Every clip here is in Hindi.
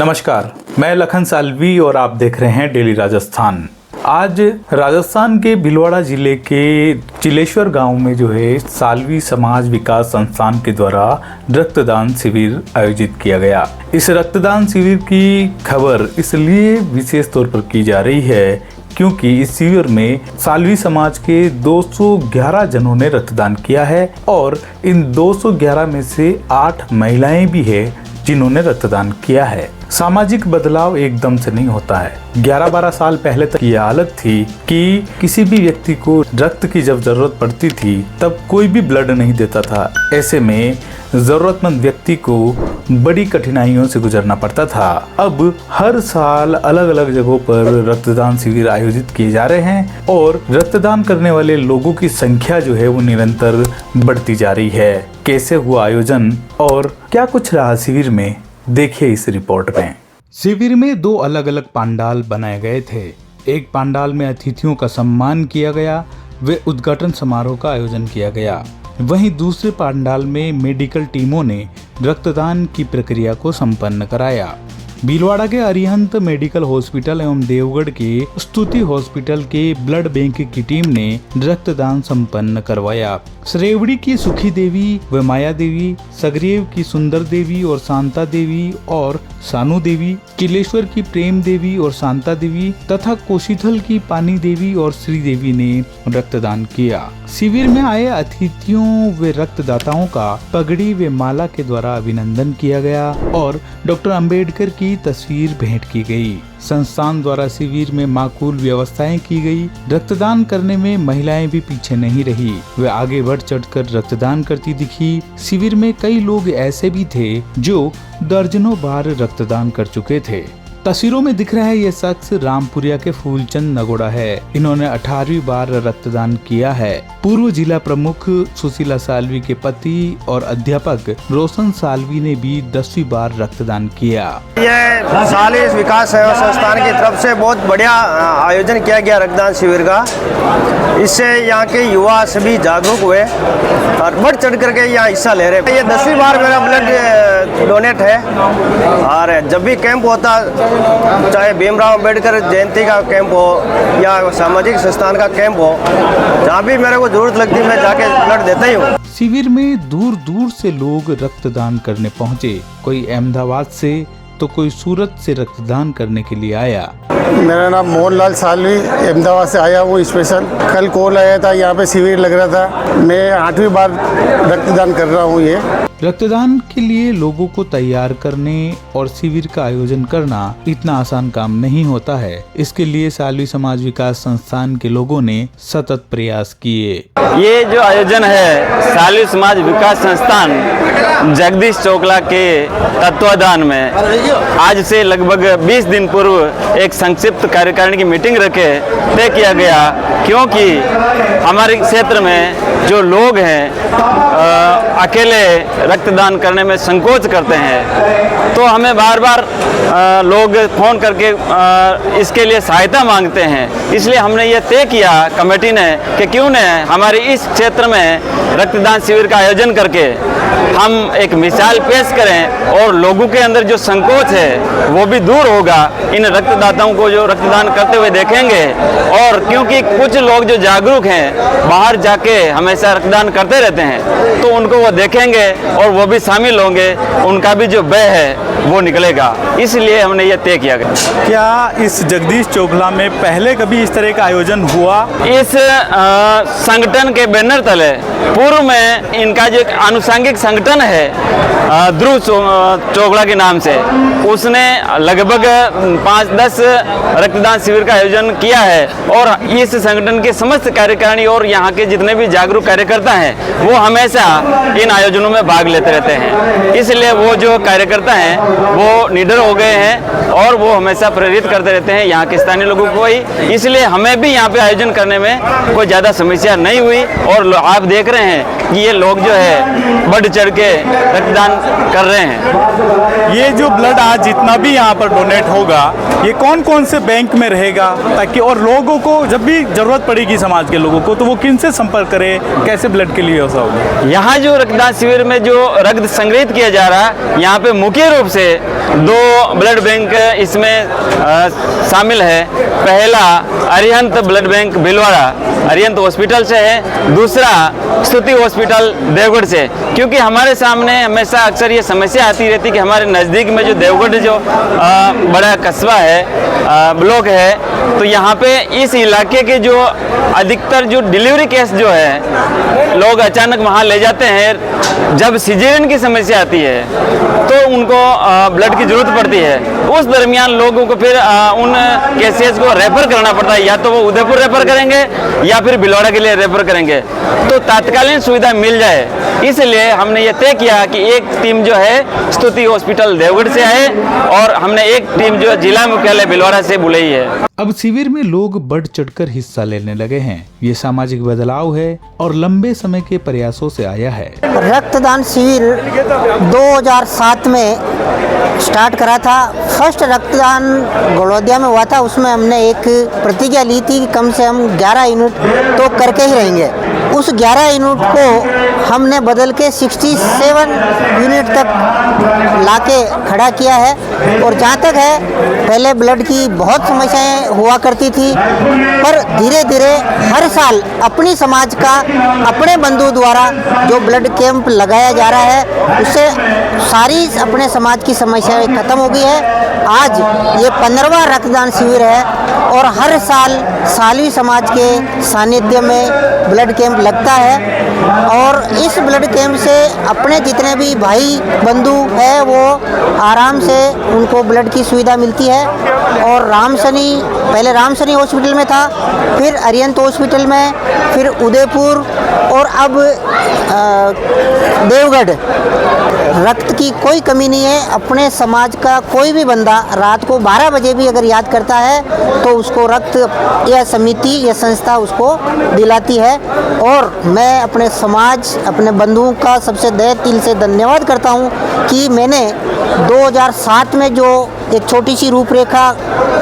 नमस्कार, मैं लखन सालवी और आप देख रहे हैं डेली राजस्थान। आज राजस्थान के भीलवाड़ा जिले के चिलेश्वर गांव में जो है सालवी समाज विकास संस्थान के द्वारा रक्तदान शिविर आयोजित किया गया। इस रक्तदान शिविर की खबर इसलिए विशेष तौर पर की जा रही है क्योंकि इस शिविर में सालवी समाज के 211 जनों ने रक्तदान किया है और इन 211 में से 8 महिलाएं भी है जिन्होंने रक्तदान किया है। सामाजिक बदलाव एकदम से नहीं होता है। 11-12 साल पहले तक ये हालत थी कि किसी भी व्यक्ति को रक्त की जब जरूरत पड़ती थी तब कोई भी ब्लड नहीं देता था। ऐसे में जरूरतमंद व्यक्ति को बड़ी कठिनाइयों से गुजरना पड़ता था। अब हर साल अलग अलग जगहों पर रक्तदान शिविर आयोजित किए जा रहे हैं और रक्तदान करने वाले लोगों की संख्या जो है वो निरंतर बढ़ती जा रही है। कैसे हुआ आयोजन और क्या कुछ रहा शिविर में, देखिए इस रिपोर्ट में। शिविर में 2 अलग अलग पंडाल बनाए गए थे। एक पंडाल में अतिथियों का सम्मान किया गया व उद्घाटन समारोह का आयोजन किया गया। वहीं दूसरे पंडाल में मेडिकल टीमों ने रक्तदान की प्रक्रिया को संपन्न कराया। भीलवाड़ा के अरिहंत मेडिकल हॉस्पिटल एवं देवगढ़ के स्तुति हॉस्पिटल के ब्लड बैंक की टीम ने रक्तदान संपन्न करवाया। श्रेवड़ी की सुखी देवी व माया देवी, सगरेव की सुंदर देवी और शांता देवी और सानू देवी, किलेश्वर की प्रेम देवी और शांता देवी तथा कोशीथल की पानी देवी और श्री देवी ने रक्तदान किया। शिविर में आए अतिथियों व रक्तदाताओं का पगड़ी व माला के द्वारा अभिनंदन किया गया और डॉक्टर अंबेडकर की तस्वीर भेंट की गई। संस्थान द्वारा शिविर में माकूल व्यवस्थाएं की गई। रक्तदान करने में महिलाएं भी पीछे नहीं रही, वे आगे बढ़ चढ़कर रक्तदान करती दिखी। शिविर में कई लोग ऐसे भी थे जो दर्जनों बार रक्तदान कर चुके थे। तस्वीरों में दिख रहा है ये शख्स रामपुरिया के फूलचंद नगोड़ा है। इन्होंने 18वीं बार रक्तदान किया है। पूर्व जिला प्रमुख सुशीला सालवी के पति और अध्यापक रोशन सालवी ने भी 10वीं बार रक्तदान किया। ये सालवी विकास सेवा संस्थान की तरफ से बहुत बढ़िया आयोजन किया गया रक्तदान शिविर का। इससे यहाँ के युवा सभी जागरूक हुए और बढ़ चढ़ करके यहाँ हिस्सा ले रहे। ये 10वीं बार मेरा ब्लड डोनेट है और जब भी कैंप होता, चाहे भीमराव अंबेडकर जयंती का कैंप हो या सामाजिक संस्थान का कैंप हो, जहाँ भी मेरे को जरूरत लगती है मैं जाके ब्लड देता ही हूँ। शिविर में दूर दूर से लोग रक्तदान करने पहुँचे। कोई अहमदाबाद से तो कोई सूरत से रक्तदान करने के लिए आया। मेरा नाम मोहनलाल सालवी, अहमदाबाद से आया हूँ स्पेशल। कल कॉल आया था, यहाँ पे शिविर लग रहा था। मैं 8वीं बार रक्तदान कर रहा हूँ। ये रक्तदान के लिए लोगों को तैयार करने और शिविर का आयोजन करना इतना आसान काम नहीं होता है। इसके लिए सालवी समाज विकास संस्थान के लोगों ने सतत प्रयास किए। ये जो आयोजन है सालवी समाज विकास संस्थान जगदीश चोकला के तत्वाधान में आज से लगभग 20 दिन पूर्व एक संक्षिप्त कार्यकारिणी की मीटिंग रखे तय किया गया, क्योंकि हमारे क्षेत्र में जो लोग हैं अकेले रक्तदान करने में संकोच करते हैं, तो हमें बार बार लोग फ़ोन करके इसके लिए सहायता मांगते हैं। इसलिए हमने ये तय किया कमेटी ने कि क्यों न हमारे इस क्षेत्र में रक्तदान शिविर का आयोजन करके हम एक मिसाल पेश करें और लोगों के अंदर जो संकोच है वो भी दूर होगा। इन रक्तदाताओं को जो रक्तदान करते हुए देखेंगे, और क्योंकि कुछ लोग जो जागरूक हैं बाहर जाके हमेशा रक्तदान करते रहते हैं, तो उनको वो देखेंगे और वो भी शामिल होंगे, उनका भी जो व्यय है वो निकलेगा। इसलिए हमने ये तय किया गया। क्या इस जगदीश चोकला में पहले कभी इस तरह का आयोजन हुआ? इस संगठन के बैनर तले पूर्व में इनका जो आनुषंगिक संगठन है ध्रुव चोकला के नाम से, उसने लगभग 5-10 रक्तदान शिविर का आयोजन किया है और इस संगठन के समस्त कार्यकारिणी और यहाँ के जितने भी जागरूक कार्यकर्ता हैं वो हमेशा इन आयोजनों में भाग लेते रहते हैं। इसलिए वो जो कार्यकर्ता हैं वो निडर हो गए हैं और वो हमेशा प्रेरित करते रहते हैं यहाँ के स्थानीय लोगों को ही। इसलिए हमें भी यहाँ पे आयोजन करने में कोई ज़्यादा समस्या नहीं हुई और आप देख रहे हैं कि ये लोग जो है बढ़ चढ़ के रक्तदान कर रहे हैं। ये जो ब्लड आज जितना भी यहाँ पर डोनेट होगा ये कौन कौन से बैंक में रहेगा, ताकि और लोगों को जब भी जरूरत पड़ेगी समाज के लोगों को तो वो किन से संपर्क करे, कैसे ब्लड के लिए ऐसा होगा? यहाँ जो रक्तदान शिविर में जो रक्त संग्रहित किया जा रहा है, यहाँ पे मुख्य रूप से से 2 ब्लड बैंक इसमें शामिल है। पहला Arihant blood bank Bhilwara Arihant hospital से है, दूसरा स्तुति हॉस्पिटल देवगढ़ से। क्योंकि हमारे सामने हमेशा अक्सर ये समस्या आती रहती कि हमारे नज़दीक में जो देवगढ़ जो बड़ा कस्बा है, ब्लॉक है, तो यहाँ पे इस इलाके के जो अधिकतर जो डिलीवरी केस जो है लोग अचानक वहाँ ले जाते हैं। जब सिजेरियन की समस्या आती है तो उनको ब्लड की ज़रूरत पड़ती है। उस दरमियान लोगों को फिर उन केसेस को रेफर करना पड़ता है, या तो वो उदयपुर रेफर करेंगे या फिर भिलवाड़ा के लिए रेफर करेंगे। तो तात्कालीन सुविधा मिल जाए, इसलिए हमने ये तय किया कि एक टीम जो है स्तुति हॉस्पिटल देवगढ़ से आए और हमने एक टीम जो जिला मुख्यालय भिलवाड़ा से बुलाई है। अब शिविर में लोग बढ़ चढ़कर हिस्सा लेने लगे हैं। ये सामाजिक बदलाव है और लंबे समय के प्रयासों से आया है। रक्तदान शिविर 2007 में स्टार्ट करा था। फर्स्ट रक्तदान गड़ौदिया में हुआ था, उसमें हमने एक प्रतिज्ञा ली थी कि कम से हम 11 यूनिट तो करके ही रहेंगे। उस 11 यूनिट को हमने बदल के 67 यूनिट तक लाके खड़ा किया है। और जहाँ तक है, पहले ब्लड की बहुत समस्याएं हुआ करती थी, पर धीरे धीरे हर साल अपनी समाज का अपने बंधु द्वारा जो ब्लड कैंप लगाया जा रहा है, उससे सारी अपने समाज की समस्याएं खत्म हो गई है। आज ये 15वां रक्तदान शिविर है और हर साल सालवी समाज के सानिध्य में ब्लड कैंप लगता है। और इस ब्लड कैंप से अपने जितने भी भाई बंधु हैं वो आराम से उनको ब्लड की सुविधा मिलती है। और पहले रामसनी हॉस्पिटल में था, फिर अरिहंत हॉस्पिटल में, फिर उदयपुर और अब देवगढ़। रक्त की कोई कमी नहीं है। अपने समाज का कोई भी बंदा रात को 12 बजे भी अगर याद करता है तो उसको रक्त या समिति या संस्था उसको दिलाती है। और मैं अपने समाज, अपने बंधुओं का सबसे दिल से धन्यवाद करता हूँ कि मैंने 2007 में जो एक छोटी सी रूपरेखा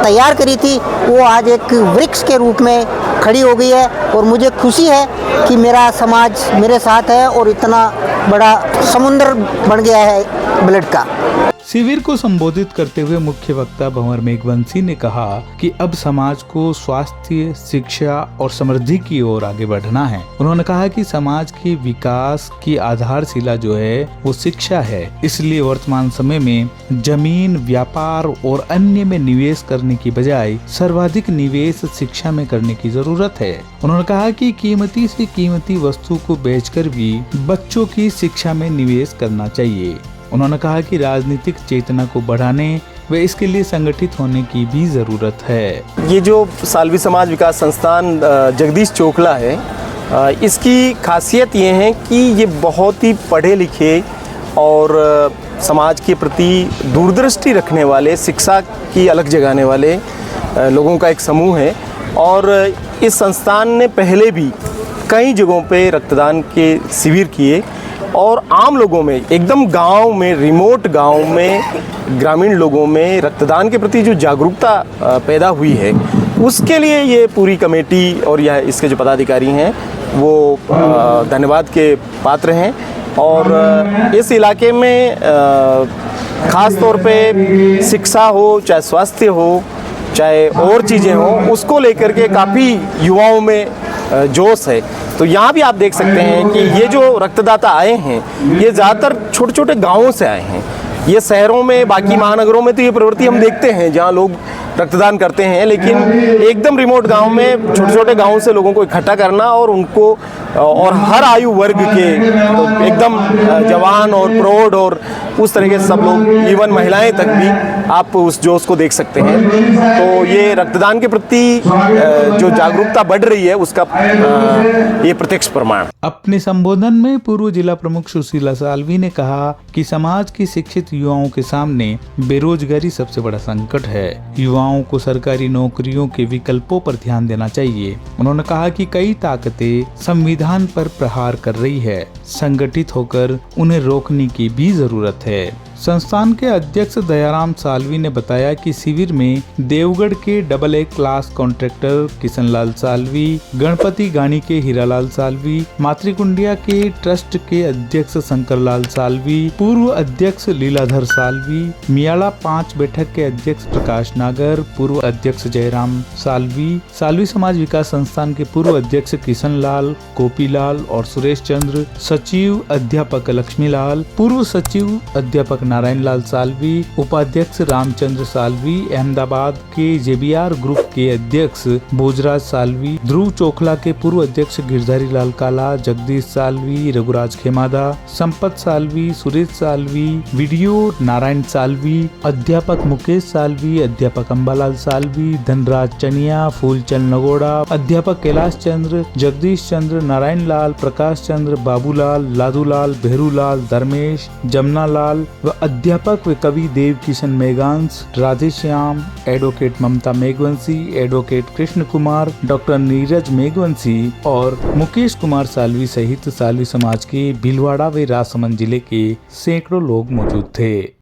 तैयार करी थी, वो आज एक वृक्ष के रूप में खड़ी हो गई है। और मुझे खुशी है कि मेरा समाज मेरे साथ है और इतना बड़ा समुद्र बन गया है ब्लड का। शिविर को संबोधित करते हुए मुख्य वक्ता भंवर मेघवंशी ने कहा कि अब समाज को स्वास्थ्य, शिक्षा और समृद्धि की ओर आगे बढ़ना है। उन्होंने कहा कि समाज के विकास की आधारशिला जो है वो शिक्षा है, इसलिए वर्तमान समय में जमीन, व्यापार और अन्य में निवेश करने की बजाय सर्वाधिक निवेश शिक्षा में करने की जरूरत है। उन्होंने कहा कि कीमती से कीमती वस्तु को बेचकर भी बच्चों की शिक्षा में निवेश करना चाहिए। उन्होंने कहा कि राजनीतिक चेतना को बढ़ाने व इसके लिए संगठित होने की भी ज़रूरत है। ये जो सालवी समाज विकास संस्थान जगदीश चोकला है, इसकी खासियत ये है कि ये बहुत ही पढ़े लिखे और समाज के प्रति दूरदृष्टि रखने वाले, शिक्षा की अलग जगाने वाले लोगों का एक समूह है। और इस संस्थान ने पहले भी कई जगहों पे रक्तदान के शिविर किए और आम लोगों में, एकदम गांव में, रिमोट गांव में, ग्रामीण लोगों में रक्तदान के प्रति जो जागरूकता पैदा हुई है, उसके लिए ये पूरी कमेटी और यह इसके जो पदाधिकारी हैं वो धन्यवाद के पात्र हैं। और इस इलाके में ख़ास तौर पे शिक्षा हो, चाहे स्वास्थ्य हो, चाहे और चीज़ें हो, उसको लेकर के काफ़ी युवाओं में जोश है। तो यहाँ भी आप देख सकते हैं कि ये जो रक्तदाता आए हैं, ये ज़्यादातर छोटे छोटे गाँवों से आए हैं। ये शहरों में, बाकी महानगरों में तो ये प्रवृत्ति हम देखते हैं जहाँ लोग रक्तदान करते हैं, लेकिन एकदम रिमोट गांव में, छोटे छोटे गांवों से लोगों को इकट्ठा करना और उनको, और हर आयु वर्ग के, तो एकदम जवान और प्रौढ़ और उस तरीके से सब लोग, इवन महिलाएं तक भी आप उस जोश को देख सकते हैं। तो ये रक्तदान के प्रति जो जागरूकता बढ़ रही है उसका ये प्रत्यक्ष प्रमाण। अपने संबोधन में पूर्व जिला प्रमुख सुशीला सालवी ने कहा कि समाज के शिक्षित युवाओं के सामने बेरोजगारी सबसे बड़ा संकट है। युवाओं को सरकारी नौकरियों के विकल्पों पर ध्यान देना चाहिए। उन्होंने कहा कि कई ताकतें संविधान पर प्रहार कर रही है, संगठित होकर उन्हें रोकने की भी जरूरत है। संस्थान के अध्यक्ष दयाराम सालवी ने बताया कि शिविर में देवगढ़ के AA class contractor Kishanlal Salvi, Ganpati गानी के हीरालाल सालवी, मातृकुंडिया के ट्रस्ट के अध्यक्ष शंकरलाल सालवी, पूर्व अध्यक्ष लीलाधर सालवी, मियाला 5 बैठक के अध्यक्ष प्रकाश नागर, पूर्व अध्यक्ष जयराम सालवी, सालवी समाज विकास संस्थान के पूर्व अध्यक्ष किशनलाल, गोपीलाल और सुरेश चंद्र, सचिव अध्यापक लक्ष्मीलाल, पूर्व सचिव अध्यापक नारायण लाल सालवी, उपाध्यक्ष रामचंद्र सालवी, अहमदाबाद के JBR ग्रुप के अध्यक्ष भोजराज सालवी, ध्रुव चोखला के पूर्व अध्यक्ष गिरधारी लाल काला, जगदीश सालवी, रघुराज खेमादा, संपत सालवी, सुरेश सालवी, वीडियो नारायण सालवी, अध्यापक मुकेश सालवी, अध्यापक अंबालाल सालवी, धनराज चनिया, फूलचंद नगोड़ा, अध्यापक कैलाश चंद्र, जगदीश चंद्र, नारायण लाल, प्रकाश चंद्र, बाबूलाल, लादूलाल, भेरूलाल, धर्मेश, जमुना लाल व अध्यापक व कवि देव किशन मेघांश, राधेश्याम, एडवोकेट ममता मेघवंशी, एडवोकेट कृष्ण कुमार, डॉक्टर नीरज मेघवंशी और मुकेश कुमार सालवी सहित सालवी समाज के भीलवाड़ा व राजसमंद जिले के सैकड़ों लोग मौजूद थे।